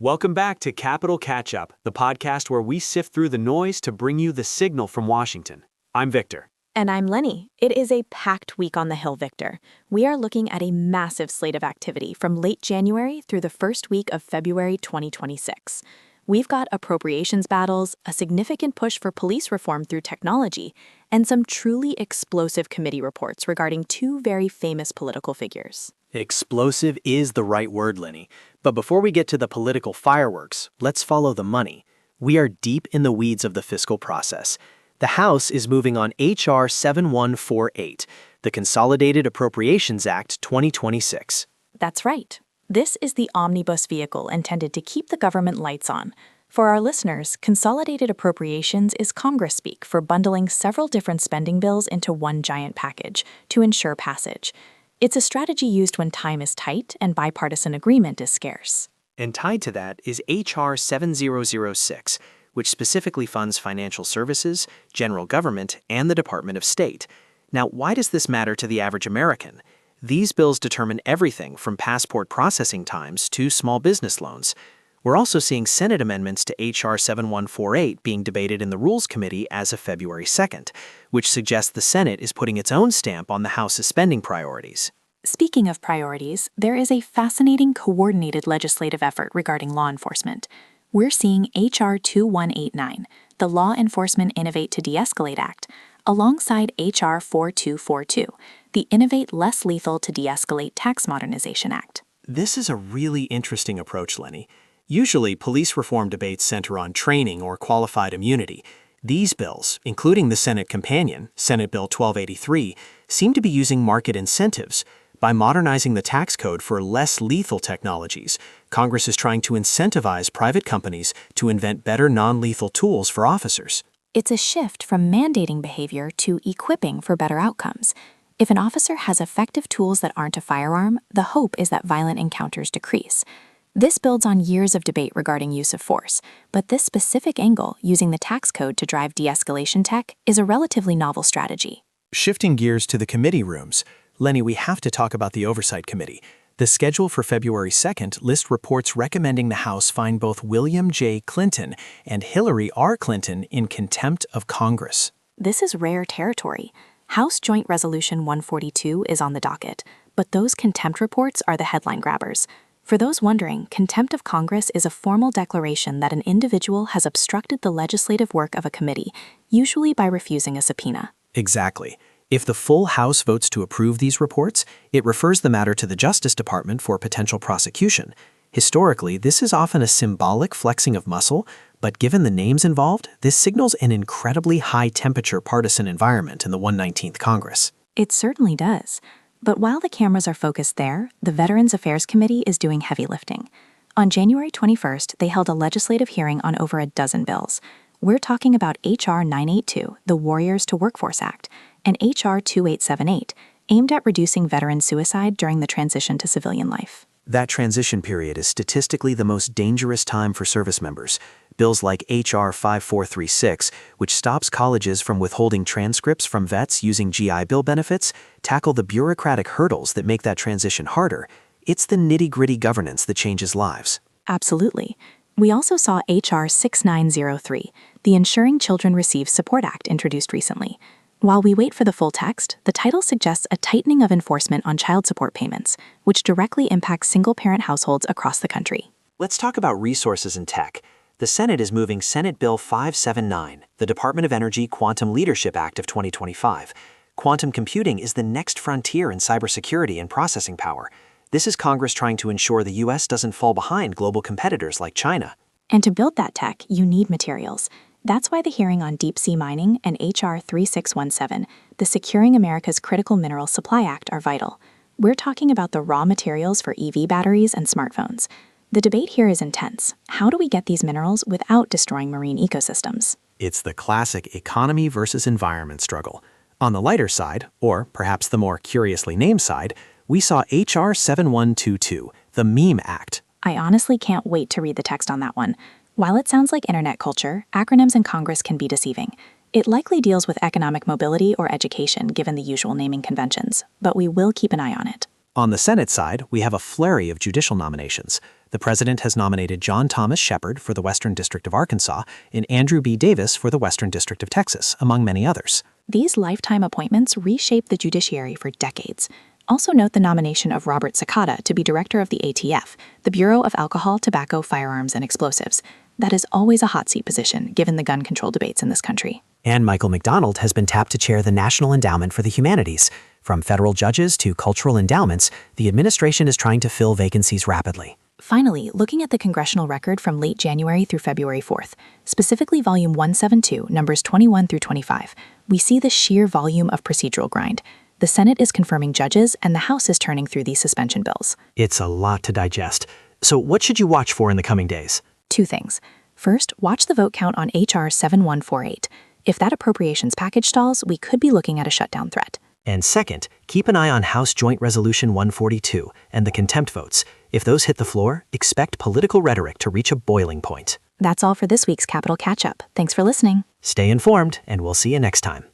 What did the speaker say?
Welcome back to Capital Catch Up, the podcast where we sift through the noise to bring you the signal from Washington. I'm Victor. And I'm Lenny. It is a packed week on the Hill, Victor. We are looking at a massive slate of activity from late January through the first week of February 2026. We've got appropriations battles, a significant push for police reform through technology, and some truly explosive committee reports regarding two very famous political figures. Explosive is the right word, Lenny. But before we get to the political fireworks, let's follow the money. We are deep in the weeds of the fiscal process. The House is moving on H.R. 7148, the Consolidated Appropriations Act 2026. That's right. This is the omnibus vehicle intended to keep the government lights on. For our listeners, Consolidated Appropriations is Congress speak for bundling several different spending bills into one giant package to ensure passage. It's a strategy used when time is tight and bipartisan agreement is scarce. And tied to that is H.R. 7006, which specifically funds financial services, general government, and the Department of State. Now, why does this matter to the average American? These bills determine everything from passport processing times to small business loans. We're also seeing Senate amendments to H.R. 7148 being debated in the Rules Committee as of February 2nd, which suggests the Senate is putting its own stamp on the House's spending priorities. Speaking of priorities, there is a fascinating coordinated legislative effort regarding law enforcement. We're seeing H.R. 2189, the Law Enforcement Innovate to De-Escalate Act, alongside H.R. 4242, the Innovate Less Lethal to De-Escalate Tax Modernization Act. This is a really interesting approach, Lenny. Usually, police reform debates center on training or qualified immunity. These bills, including the Senate companion, Senate Bill 1283, seem to be using market incentives. By modernizing the tax code for less lethal technologies, Congress is trying to incentivize private companies to invent better non-lethal tools for officers. It's a shift from mandating behavior to equipping for better outcomes. If an officer has effective tools that aren't a firearm, the hope is that violent encounters decrease. This builds on years of debate regarding use of force, but this specific angle, using the tax code to drive de-escalation tech, is a relatively novel strategy. Shifting gears to the committee rooms, Lenny, we have to talk about the Oversight Committee. The schedule for February 2nd lists reports recommending the House find both William J. Clinton and Hillary R. Clinton in contempt of Congress. This is rare territory. House Joint Resolution 142 is on the docket, but those contempt reports are the headline grabbers. For those wondering, contempt of Congress is a formal declaration that an individual has obstructed the legislative work of a committee, usually by refusing a subpoena. Exactly. If the full House votes to approve these reports, it refers the matter to the Justice Department for potential prosecution. Historically, this is often a symbolic flexing of muscle, but given the names involved, this signals an incredibly high-temperature partisan environment in the 119th Congress. It certainly does. But while the cameras are focused there, the Veterans Affairs Committee is doing heavy lifting. On January 21st, they held a legislative hearing on over a dozen bills. We're talking about H.R. 982, the Warriors to Workforce Act, and H.R. 2878, aimed at reducing veteran suicide during the transition to civilian life. That transition period is statistically the most dangerous time for service members. Bills like H.R. 5436, which stops colleges from withholding transcripts from vets using GI Bill benefits, tackle the bureaucratic hurdles that make that transition harder. It's the nitty-gritty governance that changes lives. Absolutely. We also saw H.R. 6903, the Ensuring Children Receive Support Act, introduced recently. While we wait for the full text, the title suggests a tightening of enforcement on child support payments, which directly impacts single-parent households across the country. Let's talk about resources and tech. The Senate is moving Senate Bill 579, the Department of Energy Quantum Leadership Act of 2025. Quantum computing is the next frontier in cybersecurity and processing power. This is Congress trying to ensure the U.S. doesn't fall behind global competitors like China. And to build that tech, you need materials. That's why the hearing on deep-sea mining and H.R. 3617, the Securing America's Critical Mineral Supply Act, are vital. We're talking about the raw materials for EV batteries and smartphones. The debate here is intense. How do we get these minerals without destroying marine ecosystems? It's the classic economy versus environment struggle. On the lighter side, or perhaps the more curiously named side, we saw H.R. 7122, the Meme Act. I honestly can't wait to read the text on that one. While it sounds like internet culture, acronyms in Congress can be deceiving. It likely deals with economic mobility or education, given the usual naming conventions, but we will keep an eye on it. On the Senate side, we have a flurry of judicial nominations. The president has nominated John Thomas Shepard for the Western District of Arkansas and Andrew B. Davis for the Western District of Texas, among many others. These lifetime appointments reshape the judiciary for decades. Also note the nomination of Robert Sakata to be director of the ATF, the Bureau of Alcohol, Tobacco, Firearms, and Explosives. That is always a hot seat position, given the gun control debates in this country. And Michael McDonald has been tapped to chair the National Endowment for the Humanities. From federal judges to cultural endowments, the administration is trying to fill vacancies rapidly. Finally, looking at the congressional record from late January through February 4th, specifically Volume 172, numbers 21 through 25, we see the sheer volume of procedural grind. The Senate is confirming judges, and the House is turning through these suspension bills. It's a lot to digest. So what should you watch for in the coming days? 2 things. First, watch the vote count on HR 7148. If that appropriations package stalls, we could be looking at a shutdown threat. And second, keep an eye on House Joint Resolution 142 and the contempt votes. If those hit the floor, expect political rhetoric to reach a boiling point. That's all for this week's Capital Catch-Up. Thanks for listening. Stay informed, and we'll see you next time.